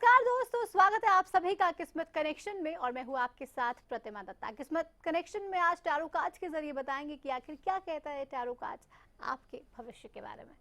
नमस्कार दोस्तों, स्वागत है आप सभी का किस्मत कनेक्शन में और मैं हूँ आपके साथ प्रतिमा दत्ता। किस्मत कनेक्शन में आज टैरो कार्ड्स के जरिए बताएंगे कि आखिर क्या कहता है टैरो कार्ड्स आपके भविष्य के बारे में।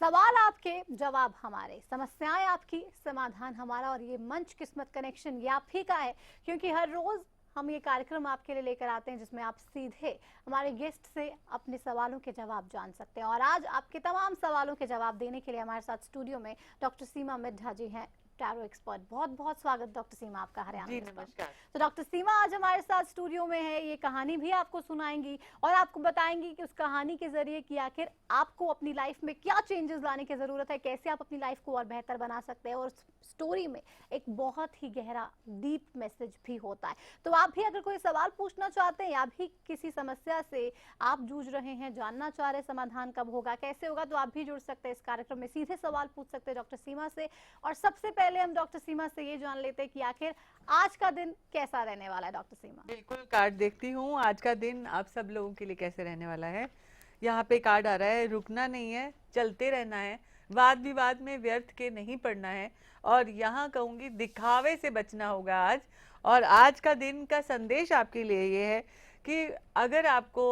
सवाल आपके, जवाब हमारे, समस्याएं आपकी, समाधान हमारा। और ये मंच किस्मत कनेक्शन ये आप ही का है, क्योंकि हर रोज हम ये कार्यक्रम आपके लिए लेकर आते हैं जिसमें आप सीधे हमारे गेस्ट से अपने सवालों के जवाब जान सकते हैं। और आज आपके तमाम सवालों के जवाब देने के लिए हमारे साथ स्टूडियो में डॉक्टर सीमा मिड्ढा जी हैं, टैरो एक्सपर्ट। बहुत बहुत स्वागत डॉक्टर सीमा आपका हरियाणा जी, में। नमस्कार। तो डॉक्टर सीमा आज हमारे साथ स्टूडियो में है, ये कहानी भी आपको सुनाएंगी और आपको बताएंगी कि उस कहानी के जरिए कि आखिर आपको अपनी लाइफ में क्या चेंजेस लाने की जरूरत है, कैसे आप अपनी लाइफ को और बेहतर बना सकते हैं। और स्टोरी में एक बहुत ही गहरा डीप मैसेज भी होता है। तो आप भी अगर कोई सवाल पूछना चाहते हैं या भी किसी समस्या से आप जूझ रहे हैं, जानना चाह रहे समाधान कब होगा, कैसे होगा, तो आप भी जुड़ सकते हैं इस कार्यक्रम में, सीधे सवाल पूछ सकते हैं डॉक्टर सीमा से। और सबसे पहले हम डॉक्टर सीमा से ये जान लेते हैं कि आखिर आज का दिन कैसा रहने वाला है। डॉक्टर सीमा, बिल्कुल कार्ड देखती हूँ, आज का दिन आप सब लोगों के लिए कैसे रहने वाला है। यहाँ पे कार्ड आ रहा है, रुकना नहीं है, चलते रहना है, वाद विवाद में व्यर्थ के नहीं पड़ना है। और यहाँ कहूँगी दिखावे से बचना होगा आज। और आज का दिन का संदेश आपके लिए ये है कि अगर आपको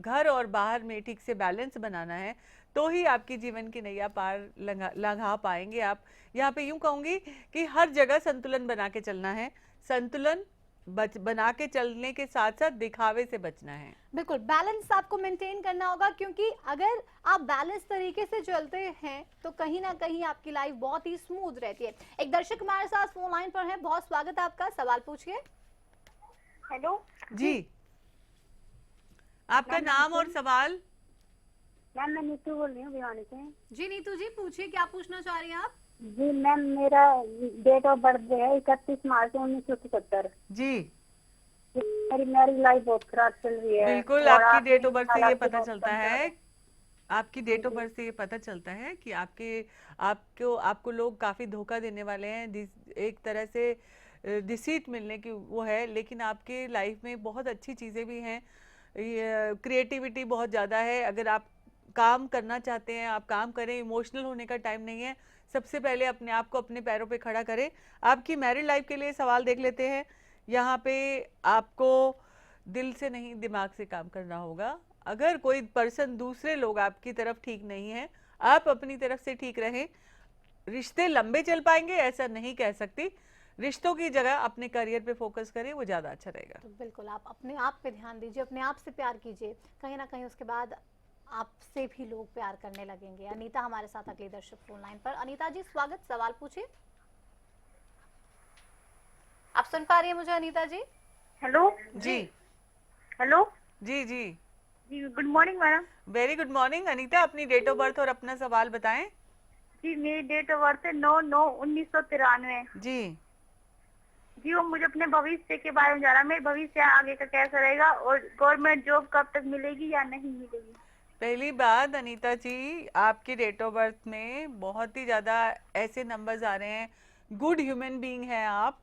घर और बाहर में ठीक से बैलेंस बनाना है तो ही आपकी जीवन की नैया पार लंघा पाएंगे आप। यहाँ पे यूं कहूंगी कि हर जगह संतुलन बना के चलना है, संतुलन बना के चलने के साथ साथ दिखावे से बचना है। बिल्कुल बैलेंस आपको मेंटेन करना होगा, क्योंकि अगर आप बैलेंस तरीके से चलते हैं तो कहीं ना कहीं आपकी लाइफ बहुत ही स्मूथ रहती है। एक दर्शक हमारे साथ फोन लाइन पर है, बहुत स्वागत है आपका, सवाल पूछिए। हेलो जी, आपका नाम और सवाल। मैम, मैं नीतू बोल रही हूँ भिवानी से। जी नीतू जी, पूछिए क्या पूछना चाह रही हैं आप। जी मैम, मेरा डेट ऑफ बर्थ है 31 मार्च 1977। जी मेरी मैरिज लाइफ बहुत खराब चल रही है। बिल्कुल, और आपकी आप डेट ऑफ बर्थ से ये हालात पता बहुत चलता समझा है, रहे हैं। आपकी डेट ऑफ बर्थ से ये पता चलता है कि आपको लोग काफी धोखा देने वाले हैं। एक तरह से डिसीट मिलने की वो है, लेकिन आपके लाइफ में बहुत अच्छी चीजें भी हैं। क्रिएटिविटी बहुत ज्यादा है। अगर आप काम करना चाहते हैं आप काम करें, इमोशनल होने का टाइम नहीं है। सबसे पहले अपने आप को अपने पैरों पे खड़ा करें। आपकी मैरिड लाइफ के लिए सवाल देख लेते हैं। यहाँ पे आपको दिल से नहीं दिमाग से काम करना होगा। अगर कोई पर्सन, दूसरे लोग आपकी तरफ ठीक नहीं है, आप अपनी तरफ से ठीक रहें। रिश्ते लंबे चल पाएंगे ऐसा नहीं कह सकती, रिश्तों की जगह अपने करियर पे फोकस करें, वो ज्यादा अच्छा रहेगा। तो बिल्कुल आप अपने आप पे ध्यान दीजिए, अपने आप से प्यार कीजिए, कहीं ना कहीं उसके बाद आपसे भी लोग प्यार करने लगेंगे। अनीता हमारे साथ अगली दर्शक फोन लाइन पर। अनीता जी स्वागत, सवाल पूछिए। आप सुन पा रही हैं मुझे Anita ji? Hello ji hello ji ji ji, good morning madam. Very good morning Anita, अपनी डेट ऑफ बर्थ और अपना सवाल बताएं। जी, मेरी डेट ऑफ बर्थ है 9/9/1993। जी जी, वो मुझे अपने भविष्य के बारे में जाना है। मेरे भविष्य आगे का कैसा रहेगा और गवर्नमेंट जॉब कब तक मिलेगी या नहीं मिलेगी। पहली बात अनीता जी, आपकी डेट ऑफ बर्थ में बहुत ही ज्यादा ऐसे नंबर्स आ रहे हैं। गुड ह्यूमन बीइंग है आप,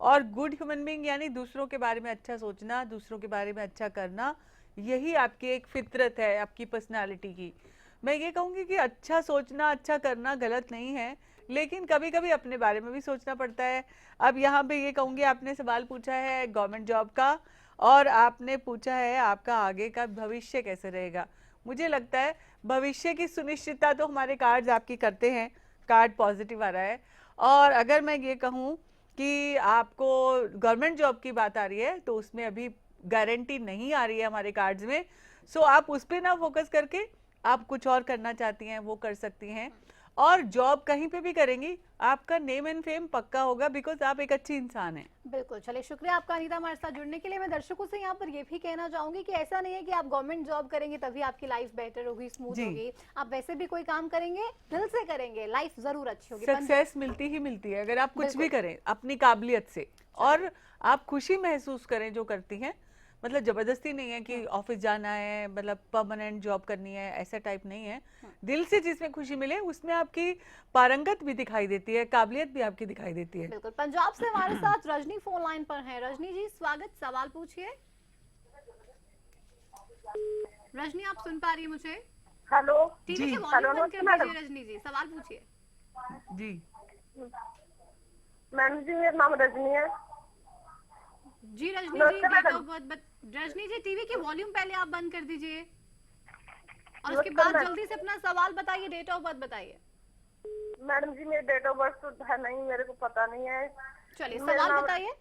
और गुड ह्यूमन बीइंग यानी दूसरों के बारे में अच्छा सोचना, दूसरों के बारे में अच्छा करना, यही आपकी एक फितरत है आपकी पर्सनालिटी की। मैं ये कहूँगी कि अच्छा सोचना, अच्छा करना गलत नहीं है, लेकिन कभी कभी अपने बारे में भी सोचना पड़ता है। अब यहाँ पे ये कहूँगी, आपने सवाल पूछा है गवर्नमेंट जॉब का और आपने पूछा है आपका आगे का भविष्य कैसे रहेगा। मुझे लगता है भविष्य की सुनिश्चितता तो हमारे कार्ड्स आपकी करते हैं। कार्ड पॉजिटिव आ रहा है। और अगर मैं ये कहूँ कि आपको गवर्नमेंट जॉब की बात आ रही है तो उसमें अभी गारंटी नहीं आ रही है हमारे कार्ड्स में। सो आप उस पर ना फोकस करके आप कुछ और करना चाहती हैं वो कर सकती हैं। और जॉब कहीं पे भी करेंगी आपका नेम एंड फेम पक्का होगा, बिकॉज आप एक अच्छी इंसान हैं। बिल्कुल, चलिए शुक्रिया आपका अनीता हमारे साथ जुड़ने के लिए। मैं दर्शकों से यहाँ पर ये भी कहना चाहूंगी कि ऐसा नहीं है कि आप गवर्नमेंट जॉब करेंगे तभी आपकी लाइफ बेहतर होगी, स्मूथ होगी। आप वैसे भी कोई काम करेंगे, दिल से करेंगे, लाइफ जरूर अच्छी होगी। सक्सेस मिलती ही मिलती है अगर आप कुछ भी करें अपनी काबिलियत से और आप खुशी महसूस करें जो करती हैं। मतलब जबरदस्ती नहीं है कि ऑफिस जाना है, मतलब परमानेंट जॉब करनी है, ऐसा टाइप नहीं है। दिल से जिसमें खुशी मिले उसमें आपकी पारंगत भी दिखाई देती है, काबिलियत भी आपकी दिखाई देती है। बिल्कुल। पंजाब से हमारे साथ रजनी फोन लाइन पर है। रजनी जी स्वागत, सवाल पूछिए। रजनी आप सुन पा रही है मुझे? हेलो टीवी के हेलो, वॉल्यूम बंद नमस्ते कर मैडम। दीजिए। रजनी जी सवाल पूछिए। जी मैडम जी मेरा नाम रजनी है। जी रजनी नमस्ते जी, date madam. Of birth. Rajni ji TV की वॉल्यूम पहले आप बंद कर दीजिए और उसके नमस्ते बाद मैडम। जल्दी से अपना सवाल बताइए, डेट ऑफ बर्थ बताइए। मैडम जी मेरे डेट ऑफ बर्थ तो है नहीं, मेरे को पता नहीं है। चलिए मेरा सवाल नाम- बताइए।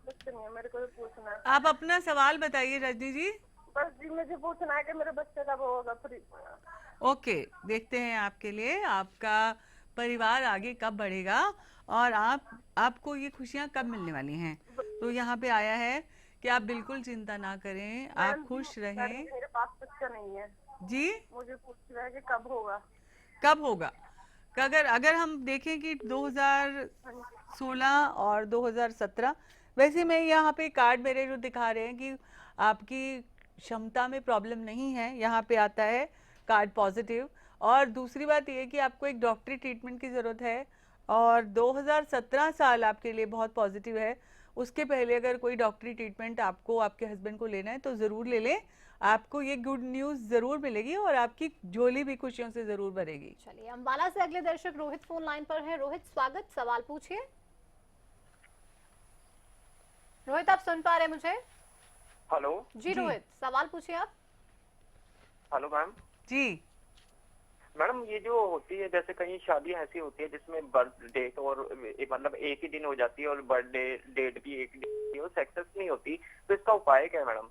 कुछ नहीं है, मेरे को ये पूछना है। आप अपना सवाल बताइए रजनी जी। बस जी मुझे पूछना है कि मेरे बच्चे कब होगा फ्री। ओके, देखते हैं आपके लिए आपका परिवार आगे कब बढ़ेगा और आपको ये खुशियाँ कब मिलने वाली हैं। तो यहाँ पे आया है कि आप बिल्कुल चिंता ना करें, आप मैडम खुश जी, मैडम रहें। जी, मेरे पास बच्चा नहीं है। जी मुझे पूछ रहा है कि कब होगा। कब होगा? अगर अगर हम देखें कि 2016 और 2017, वैसे मैं यहाँ पे कार्ड मेरे जो दिखा रहे हैं कि आपकी क्षमता में प्रॉब्लम नहीं है, यहाँ पे आता है कार्ड पॉजिटिव। और दूसरी बात ये है कि आपको एक डॉक्टरी ट्रीटमेंट की ज़रूरत है और 2017 साल आपके लिए बहुत पॉजिटिव है। उसके पहले अगर कोई डॉक्टरी ट्रीटमेंट आपको आपके हस्बैंड को लेना है तो ज़रूर ले लें, आपको ये गुड न्यूज़ ज़रूर मिलेगी और आपकी झोली भी खुशियों से ज़रूर भरेगी। चलिए अंबाला से अगले दर्शक रोहित फोन लाइन पर है। रोहित स्वागत, सवाल पूछिए। रोहित आप सुन पा रहे हैं मुझे? हेलो जी जी। रोहित सवाल पूछिए आप। Hello ma'am. जी मैडम ये जो होती है, जैसे कहीं शादी ऐसी होती है जिसमें बर्थ डेट और मतलब एक ही दिन हो जाती है और बर्थडे डेट भी एक दिन और सक्सेस नहीं होती, तो इसका उपाय क्या है मैडम?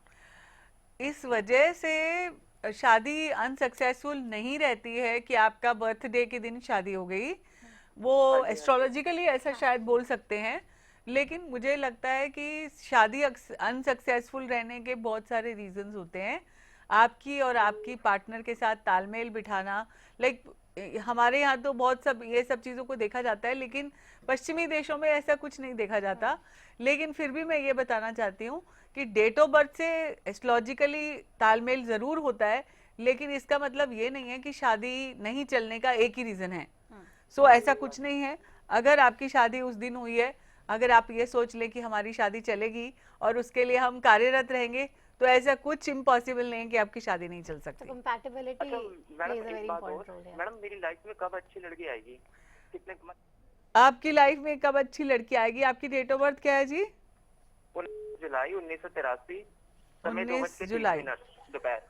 इस वजह से शादी अनसक्सेसफुल नहीं रहती है कि आपका बर्थडे के दिन शादी हो गई, वो एस्ट्रोलॉजिकली ऐसा शायद बोल सकते हैं, लेकिन मुझे लगता है कि शादी अनसक्सेसफुल रहने के बहुत सारे रीजंस होते हैं। आपकी और आपकी पार्टनर के साथ तालमेल बिठाना, लाइक हमारे यहाँ तो बहुत सब ये सब चीज़ों को देखा जाता है, लेकिन पश्चिमी देशों में ऐसा कुछ नहीं देखा जाता। लेकिन फिर भी मैं ये बताना चाहती हूँ कि डेट ऑफ बर्थ से एस्ट्रोलॉजिकली तालमेल ज़रूर होता है, लेकिन इसका मतलब ये नहीं है कि शादी नहीं चलने का एक ही रीज़न है। सो ऐसा कुछ नहीं है। अगर आपकी शादी उस दिन हुई है, अगर आप ये सोच लें कि हमारी शादी चलेगी और उसके लिए हम कार्यरत रहेंगे, तो ऐसा कुछ इम्पॉसिबल नहीं है कि आपकी शादी नहीं चल तो सकती। कंपैटिबिलिटी अच्छा मैडम प्लेज अ एक वेरी बात इंपॉर्टेंट और, रोल है। मैडम मेरी लाइफ में कब अच्छी लड़की आएगी? कितने आपकी लाइफ में कब अच्छी लड़की आएगी? आपकी डेट ऑफ बर्थ क्या है जी? 19 जुलाई 1983, समय 19 2:30 जुलाई। दोपहर।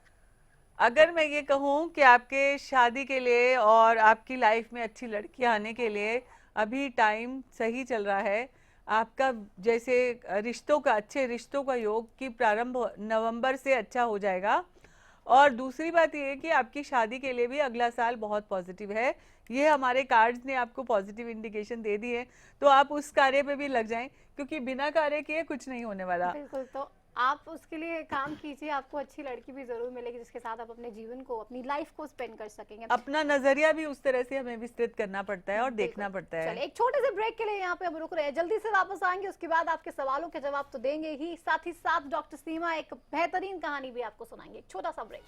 अगर मैं ये कहूँ कि आपके शादी के लिए और आपकी लाइफ में अच्छी लड़की आने के लिए अभी टाइम सही चल रहा है। आपका जैसे रिश्तों का, अच्छे रिश्तों का योग की प्रारंभ नवंबर से अच्छा हो जाएगा। और दूसरी बात ये है कि आपकी शादी के लिए भी अगला साल बहुत पॉजिटिव है। ये हमारे कार्ड्स ने आपको पॉजिटिव इंडिकेशन दे दी है, तो आप उस कार्य पे भी लग जाएं, क्योंकि बिना कार्य किए कुछ नहीं होने वाला। बिल्कुल, तो आप उसके लिए काम कीजिए, आपको अच्छी लड़की भी जरूर मिलेगी जिसके साथ आप अपने जीवन को, अपनी लाइफ को स्पेंड कर सकेंगे। अपना नजरिया भी उस तरह से हमें विस्तृत करना पड़ता है और बिल्कुल। देखना पड़ता है। चलिए एक छोटे से ब्रेक के लिए यहाँ पे हम रुक रहे हैं, जल्दी से वापस आएंगे, उसके बाद आपके सवालों के जवाब तो देंगे ही साथ डॉक्टर सीमा एक बेहतरीन कहानी भी आपको सुनाएंगे। एक छोटा सा ब्रेक।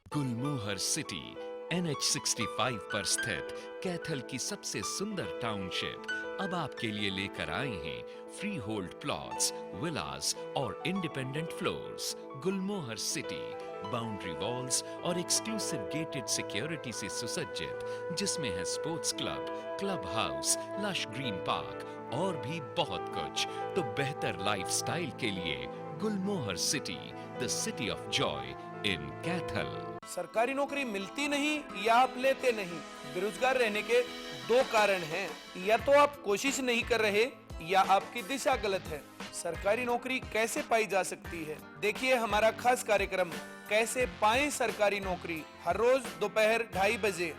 गुलमोहर सिटी NH65 पर स्थित कैथल की सबसे सुंदर टाउनशिप अब आपके लिए लेकर आए हैं फ्री होल्ड प्लॉट्स, विलास और independent floors. Gulmohar city boundary walls और एक्सक्लूसिव गेटेड सिक्योरिटी से सुसज्जित, जिसमें है sports club, club house, lush green park और भी बहुत कुछ। तो बेहतर लाइफस्टाइल के लिए Gulmohar city, the city of joy in Kaithal. सरकारी नौकरी मिलती नहीं या आप लेते नहीं। बेरोजगार रहने के दो कारण हैं, या तो आप कोशिश नहीं कर रहे या आपकी दिशा गलत है। सरकारी नौकरी कैसे पाई जा सकती है, देखिए हमारा खास कार्यक्रम कैसे पाएं सरकारी नौकरी, हर रोज दोपहर 2:30 बजे।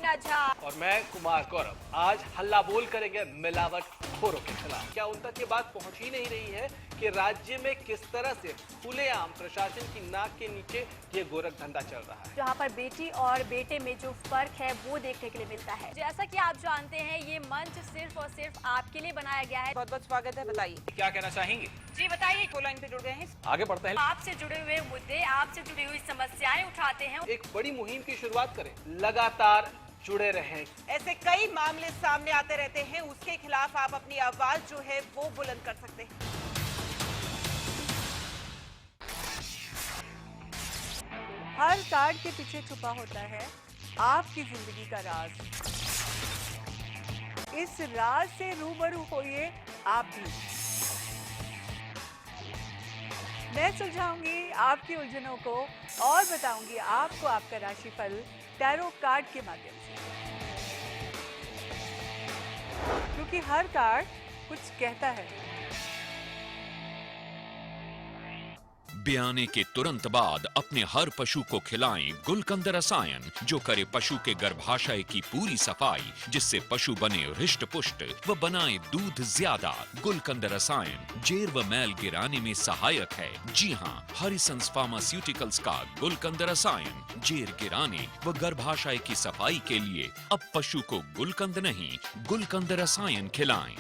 मीना झा। और मैं कुमार गौरव। आज हल्ला बोल करेंगे मिलावट खोरों के खिलाफ। क्या उन तक ये बात पहुंच ही नहीं रही है कि राज्य में किस तरह से खुलेआम प्रशासन की नाक के नीचे ये गोरख धंधा चल रहा है, जहाँ पर बेटी और बेटे में जो फर्क है वो देखने के लिए मिलता है। जैसा कि आप जानते हैं ये मंच सिर्फ और सिर्फ आपके लिए बनाया गया है। बहुत बहुत स्वागत है, बताइए क्या कहना चाहेंगे? जी बताइए। फोन लाइन पे जुड़ गए हैं। आगे बढ़ते हैं। आपसे जुड़े हुए मुद्दे, आपसे जुड़ी हुई समस्याएं उठाते हैं। एक बड़ी मुहिम की शुरुआत करें, लगातार जुड़े रहें। ऐसे कई मामले सामने आते रहते हैं, उसके खिलाफ आप अपनी आवाज जो है वो बुलंद कर सकते हैं। हर कार्ड के पीछे छुपा होता है आपकी जिंदगी का राज। इस राज से रूबरू होइए आप भी। मैं सुलझाऊंगी आपकी उलझनों को और बताऊंगी आपको आपका राशिफल टैरो कार्ड के माध्यम से, क्योंकि हर कार्ड कुछ कहता है। ब्याने के तुरंत बाद अपने हर पशु को खिलाएं गुलकंद रसायन, जो करे पशु के गर्भाशय की पूरी सफाई, जिससे पशु बने हृष्ट पुष्ट व बनाए दूध ज्यादा। गुलकंद रसायन जेर व मैल गिराने में सहायक है। जी हाँ, हरिसंस फार्मास्यूटिकल्स का गुलकंद रसायन जेर गिराने व गर्भाशय की सफाई के लिए। अब पशु को गुलकंद नहीं, गुलकंद रसायन खिलाएं।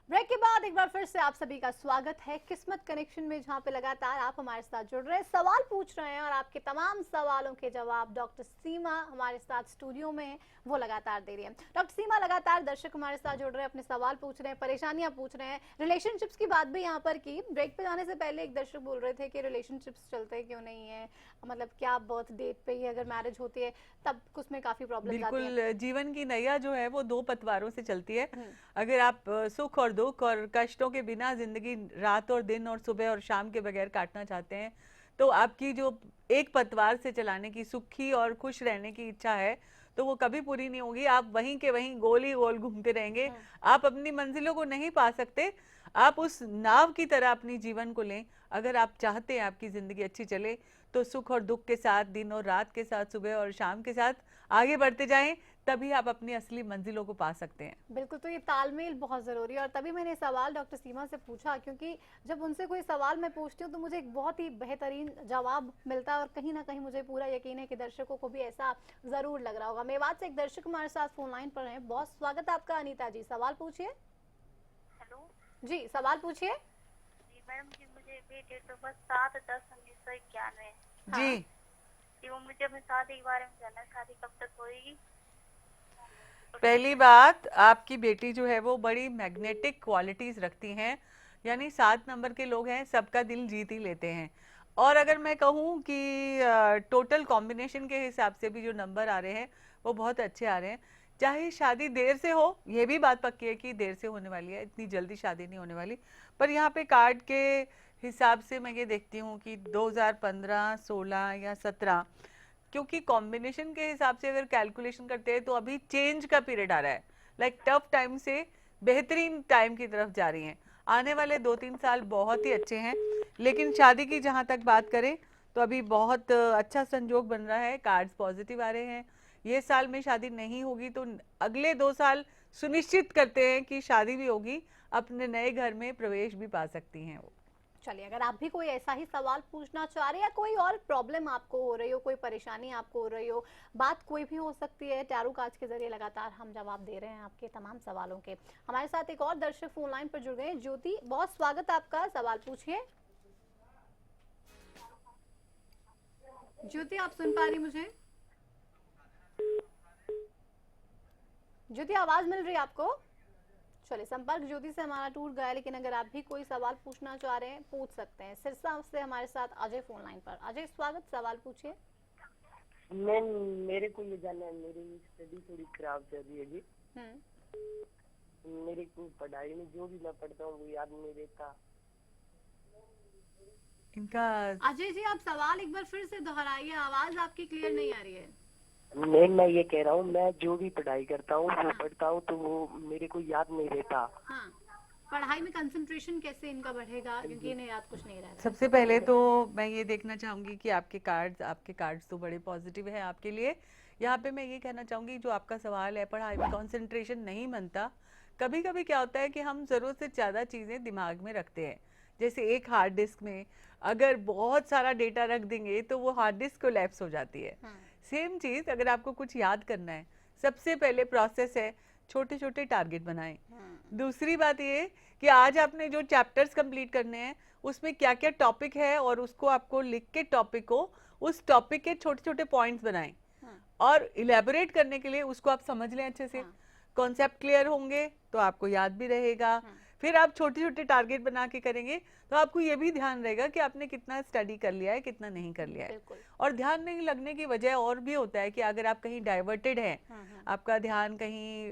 ब्रेक के बाद एक बार फिर से आप सभी का स्वागत है किस्मत कनेक्शन में, जहां पे लगातार आप हमारे साथ जुड़ रहे हैं, सवाल पूछ रहे हैं और आपके तमाम सवालों के जवाब डॉक्टर सीमा हमारे साथ स्टूडियो में हैं, वो लगातार दे रही है। डॉक्टर सीमा, लगातार दर्शक हमारे साथ जुड़ रहे हैं, अपने सवाल पूछ रहे हैं, परेशानियां पूछ रहे हैं। रिलेशनशिप्स की बात भी यहाँ पर की। ब्रेक पे जाने से पहले एक दर्शक बोल रहे थे कि रिलेशनशिप्स चलते क्यों नहीं है, मतलब क्या बर्थ डेट पे ही अगर मैरिज होती है तब उसमें काफी प्रॉब्लम आती है। बिल्कुल, जीवन की नैया जो है वो दो पतवारों से चलती है। अगर आप सुख और दुख और कष्टों के बिना जिंदगी रात और दिन और सुबह और शाम के बगैर काटना चाहते हैं, तो आपकी जो एक पतवार से चलाने की, सुखी और खुश रहने की इच्छा है, तो वो कभी पूरी नहीं होगी। आप वहीं के वहीं गोल ही गोल घूमते रहेंगे। आप अपनी मंजिलों को नहीं पा सकते। आप उस नाव की तरह अपनी जीवन को लें। अगर आप चाहते हैं आपकी जिंदगी अच्छी चले, तो सुख और दुख के साथ, दिन और रात के साथ, सुबह और शाम के साथ आगे बढ़ते जाएं, तभी आप अपनी असली मंजिलों को पा सकते हैं। बिल्कुल, तो ये तालमेल बहुत जरूरी है। और तभी मैंने सवाल डॉक्टर सीमा से पूछा, क्योंकि जब उनसे कोई सवाल मैं पूछती हूँ तो मुझे एक बहुत ही बेहतरीन जवाब मिलता है और कहीं ना कहीं मुझे पूरा यकीन है कि दर्शकों को भी ऐसा जरूर लग रहा होगा। मेवात से एक दर्शक हमारे साथ फोन लाइन पर है। बहुत स्वागत है आपका अनीता जी, सवाल पूछिए। हेलो जी, सवाल पूछिए। जी मैडम जी, मुझे भी डेट ऑफ बर्थ 7/10/1991 जी, जी, वो मुझे अपनी शादी के बारे में जानना है। शादी कब तक होगी? पहली बात, आपकी बेटी जो है वो बड़ी मैग्नेटिक क्वालिटीज रखती हैं, यानी 7 नंबर के लोग हैं, सबका दिल जीत ही लेते हैं। और अगर मैं कहूँ कि टोटल कॉम्बिनेशन के हिसाब से भी जो नंबर आ रहे हैं वो बहुत अच्छे आ रहे हैं। चाहे शादी देर से हो, ये भी बात पक्की है कि देर से होने वाली है, इतनी जल्दी शादी नहीं होने वाली। पर यहाँ पे कार्ड के हिसाब से मैं ये देखती हूँ कि 2015, 16 या 17, क्योंकि कॉम्बिनेशन के हिसाब से अगर कैलकुलेशन करते हैं तो अभी चेंज का पीरियड आ रहा है। लाइक टफ टाइम से बेहतरीन टाइम की तरफ जा रही हैं। आने वाले 2-3 साल बहुत ही अच्छे हैं। लेकिन शादी की जहाँ तक बात करें तो अभी बहुत अच्छा संजोग बन रहा है, कार्ड्स पॉजिटिव आ रहे हैं। ये साल में शादी नहीं होगी तो अगले 2 साल सुनिश्चित करते हैं कि शादी भी होगी, अपने नए घर में प्रवेश भी पा सकती हैं वो। चलिए, अगर आप भी कोई ऐसा ही सवाल पूछना चाह रहे हैं या कोई और प्रॉब्लम आपको हो रही हो, कोई परेशानी आपको हो रही हो, बात कोई भी हो सकती है, टैरो कार्ड्स के जरिए लगातार हम जवाब दे रहे हैं आपके तमाम सवालों के। हमारे साथ एक और दर्शक फोन लाइन पर जुड़ गए हैं, ज्योति, बहुत स्वागत है आपका, सवाल पूछिए। ज्योति, आप सुन पा रही मुझे? ज्योति, आवाज मिल रही है आपको? चलिए, संपर्क ज्योति से हमारा टूट गया, लेकिन अगर आप भी कोई सवाल पूछना चाह रहे हैं पूछ सकते हैं। सिरसा से हमारे साथ अजय फोन लाइन पर। अजय, स्वागत, सवाल पूछिए। मेरे को ये जानना है, मेरी स्टडी थोड़ी खराब चल रही है जी। मेरे को पढ़ाई में जो भी मैं पढ़ता हूँ वो याद नहीं रहता। इनका अजय जी, आप सवाल एक बार फिर से दोहराइए, आवाज आपकी क्लियर नहीं आ रही है। मैम मैं ये कह रहा हूँ, मैं जो भी पढ़ाई करता हूँ वो पढ़ता हूँ तो वो मेरे को याद नहीं रहता। हाँ, पढ़ाई में कंसंट्रेशन कैसे इनका बढ़ेगा, क्योंकि इन्हें याद कुछ नहीं रहता। सबसे पहले तो मैं ये देखना चाहूंगी कि आपके कार्ड्स तो बड़े पॉजिटिव हैं आपके लिए। यहाँ पे मैं ये कहना चाहूंगी, जो आपका सवाल है पढ़ाई में कंसंट्रेशन नहीं बनता, कभी कभी क्या होता है कि हम ज़रूरत से ज़्यादा चीज़ें दिमाग में रखते हैं। जैसे एक हार्ड डिस्क में अगर बहुत सारा डेटा रख देंगे तो वो हार्ड डिस्क कोलैप्स हो जाती है। सेम चीज़ अगर आपको कुछ याद करना है, सबसे पहले प्रोसेस है छोटे छोटे टारगेट बनाएं। दूसरी बात ये कि आज आपने जो चैप्टर्स कंप्लीट करने हैं उसमें क्या क्या टॉपिक है और उसको आपको लिख के टॉपिक को, उस टॉपिक के छोटे छोटे पॉइंट्स बनाएं और इलेबोरेट करने के लिए उसको आप समझ लें अच्छे से। कॉन्सेप्ट क्लियर होंगे तो आपको याद भी रहेगा। फिर आप छोटे छोटे टारगेट बना के करेंगे तो आपको ये भी ध्यान रहेगा कि आपने कितना स्टडी कर लिया है, कितना नहीं कर लिया है। और ध्यान नहीं लगने की वजह और भी होता है कि अगर आप कहीं डाइवर्टेड हैं, आपका ध्यान कहीं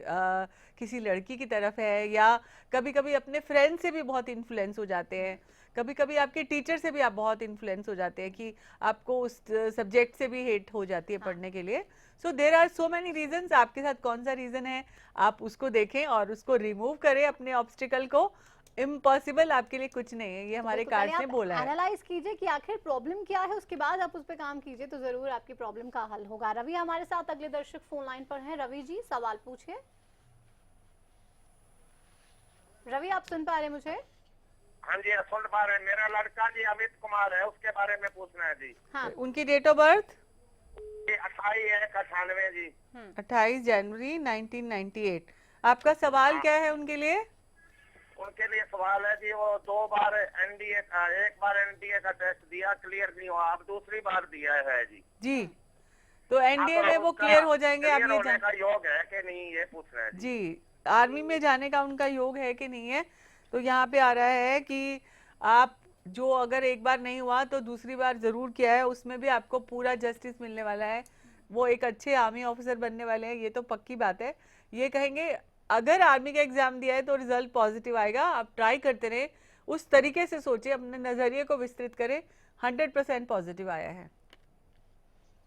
किसी लड़की की तरफ है, या कभी कभी अपने फ्रेंड से भी बहुत इन्फ्लुएंस हो जाते हैं, कभी कभी आपके टीचर से भी आप बहुत इन्फ्लुएंस हो जाते हैं कि आपको उस सब्जेक्ट से भी हेट हो जाती है पढ़ने के लिए। So there are so many reasons. आपके साथ कौन सा रीजन है आप उसको देखें और उसको रिमूव करें अपने ऑब्स्टिकल को। इम्पॉसिबल आपके लिए कुछ नहीं है, ये हमारे कार्ड ने बोला है। एनालाइज कीजिए कि आखिर प्रॉब्लम क्या है, उसके बाद आप उस पर काम कीजिए तो जरूर आपकी प्रॉब्लम का हल होगा। रवि हमारे साथ अगले दर्शक फोन लाइन पर हैं। रवि जी सवाल पूछिए। रवि आप सुन पा रहे हैं मुझे? हाँ जी सुन पा रहे हैं। मेरा लड़का जी अमित कुमार है, उसके बारे में पूछना है जी। हाँ। उनकी डेट ऑफ बर्थ 28/1/98 जी। 28 जनवरी 1998। आपका सवाल क्या है उनके लिए? उनके लिए सवाल है जी, वो 2 बार एनडीए का, 1 बार एनडीए का टेस्ट दिया, क्लियर नहीं हुआ, अब दूसरी बार दिया है जी। जी तो एनडीए में वो क्लियर हो जाएंगे। आप ये होने का योग है कि नहीं ये पूछ रहे हैं जी। आर्मी में जाने का उनका योग है कि नहीं है? तो यहाँ पे आ रहा है कि आप जो अगर एक बार नहीं हुआ तो दूसरी बार जरूर किया है, उसमें भी आपको पूरा जस्टिस मिलने वाला है। वो एक अच्छे आर्मी ऑफिसर बनने वाले हैं, ये तो पक्की बात है। ये कहेंगे अगर आर्मी का एग्जाम दिया है तो रिजल्ट पॉजिटिव आएगा। आप ट्राई करते रहे, उस तरीके से सोचिए, अपने नजरिए को विस्तृत करें। 100% पॉजिटिव आया है।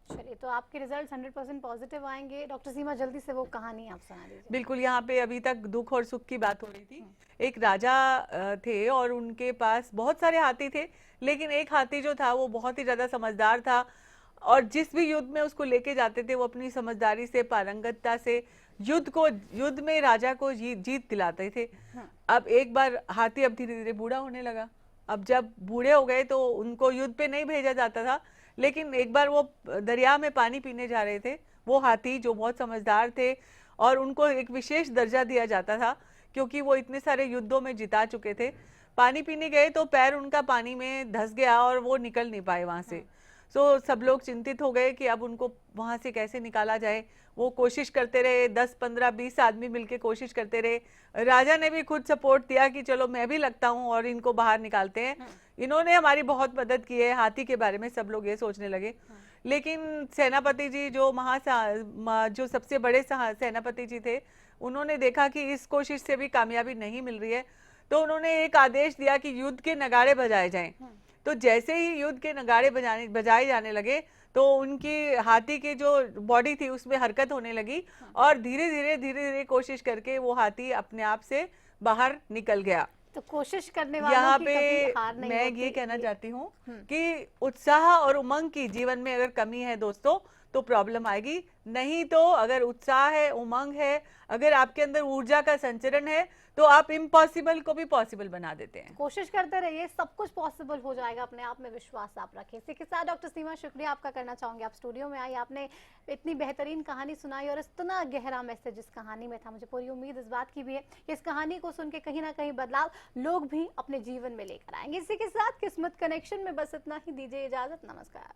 चलिए, तो आपके रिजल्ट 100% पॉजिटिव आएंगे। डॉक्टर सीमा जल्दी से वो कहानी आप सुना दीजिए। बिल्कुल। यहाँ पे अभी तक दुख और सुख की बात हो रही थी। एक राजा थे और उनके पास बहुत सारे हाथी थे, लेकिन एक हाथी जो था वो बहुत ही ज्यादा समझदार था और जिस भी युद्ध में उसको लेके जाते थे वो अपनी समझदारी से, पारंगतता से युद्ध में राजा को जीत दिलाते थे। अब एक बार हाथी अब धीरे धीरे बूढ़ा होने लगा। अब जब बूढ़े हो गए तो उनको युद्ध पे नहीं भेजा जाता था, लेकिन एक बार वो दरिया में पानी पीने जा रहे थे। वो हाथी जो बहुत समझदार थे और उनको एक विशेष दर्जा दिया जाता था क्योंकि वो इतने सारे युद्धों में जिता चुके थे। पानी पीने गए तो पैर उनका पानी में धंस गया और वो निकल नहीं पाए वहां से। सो सब लोग चिंतित हो गए कि अब उनको वहां से कैसे निकाला जाए। वो कोशिश करते रहे, 10, 15, 20 आदमी मिलके कोशिश करते रहे। राजा ने भी खुद सपोर्ट दिया कि चलो मैं भी लगता हूँ और इनको बाहर निकालते हैं। इन्होंने हमारी बहुत मदद की है। हाथी के बारे में सब लोग ये सोचने लगे, लेकिन सेनापति जी जो सबसे बड़े सेनापति जी थे, उन्होंने देखा कि इस कोशिश से भी कामयाबी नहीं मिल रही है, तो उन्होंने एक आदेश दिया कि युद्ध के नगाड़े बजाए जाएं। तो जैसे ही युद्ध के नगाड़े बजाए जाने लगे तो उनकी हाथी की जो बॉडी थी उसमें हरकत होने लगी और धीरे धीरे कोशिश करके वो हाथी अपने आप से बाहर निकल गया। तो कोशिश करने वालों यहाँ की पे कभी हार नहीं मैं होती। ये कहना चाहती हूँ कि उत्साह और उमंग की जीवन में अगर कमी है दोस्तों तो प्रॉब्लम आएगी। नहीं तो अगर उत्साह है, उमंग है, अगर आपके अंदर ऊर्जा का संचरण है तो आप इम्पॉसिबल को भी पॉसिबल बना देते हैं। कोशिश करते रहिए, सब कुछ पॉसिबल हो जाएगा। अपने आप में विश्वास आप रखें। इसी के साथ डॉक्टर सीमा शुक्रिया आपका करना चाहूंगी। आप स्टूडियो में आई, आपने इतनी बेहतरीन कहानी सुनाई और इतना गहरा मैसेज इस कहानी में था। मुझे पूरी उम्मीद इस बात की भी है कि इस कहानी को सुन के कहीं ना कहीं बदलाव लोग भी अपने जीवन में लेकर आएंगे। इसी के साथ किस्मत कनेक्शन में बस इतना ही। दीजिए इजाजत, नमस्कार।